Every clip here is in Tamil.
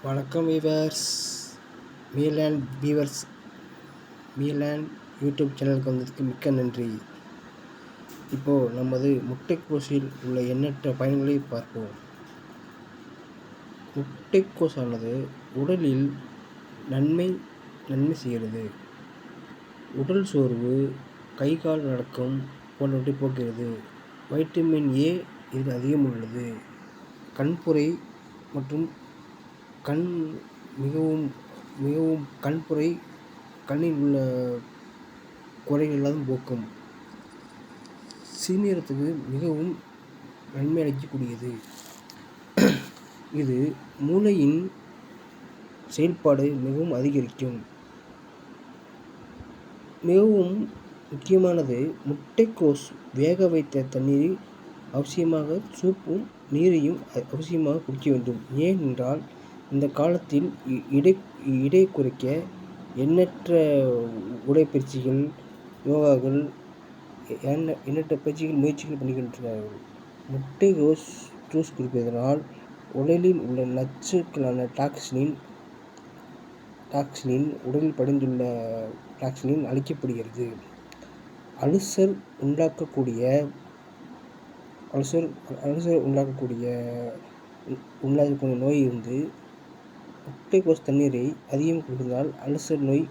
வணக்கம் வீவர்ஸ். மீலேண்ட் யூடியூப் சேனலுக்கு வந்ததுக்கு மிக்க நன்றி. இப்போது நமது முட்டைக்கோஸில் உள்ள எண்ணற்ற பயன்களை பார்ப்போம். முட்டைக்கோஸானது உடலில் நன்மை செய்கிறது. உடல் சோர்வு, கை கால் நடுக்கம் போன்றவற்றை போக்குகிறது. வைட்டமின் ஏ இதில் அதிகம் உள்ளது. கண்புரை மற்றும் கண்புரை கண்ணில் உள்ள குறைகள் எல்லாம் போக்கும். சிறுநீரகத்துக்கு மிகவும் நன்மை அளிக்கக்கூடியது. இது மூளையின் செயல்பாடு மிகவும் அதிகரிக்கும். மிகவும் முக்கியமானது, முட்டைக்கோஸ் வேக வைத்த தண்ணீரில் அவசியமாக சூப்பும் நீரையும் அவசியமாக குடிக்க வேண்டும். ஏனென்றால் இந்த காலத்தில் இடை குறைக்க எண்ணற்ற உடற்பயிற்சிகள், யோகாக்கள், எண்ணற்ற பயிற்சிகள் முயற்சிகள் பண்ணுகின்றனர். முட்டைக்கோஸ் ஜூஸ் குடிப்பதனால் உடலில் உள்ள நச்சுக்களான டாக்ஸின் உடலில் படிந்துள்ள டாக்ஸின் அழிக்கப்படுகிறது. அல்சர் உண்டாக்கக்கூடிய நோய் இருந்து முட்டைக்கோஸ் தண்ணீரை அதிகம் குடிப்பதால் அல்சர் நோய்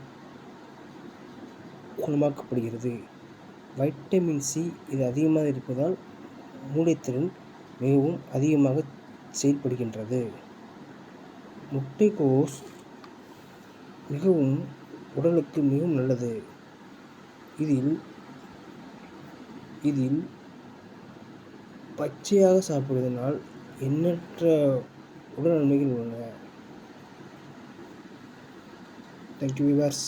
குணமாக்கப்படுகிறது. வைட்டமின் சி இது அதிகமாக இருப்பதால் மூளைத்திறன் மிகவும் அதிகமாக செயல்படுகின்றது. முட்டைக்கோஸ் மிகவும் உடலுக்கு மிகவும் நல்லது. இதில் பச்சையாக சாப்பிடுவதனால் எண்ணற்ற உடல் நன்மைகள் உள்ளன. Thank you viewers.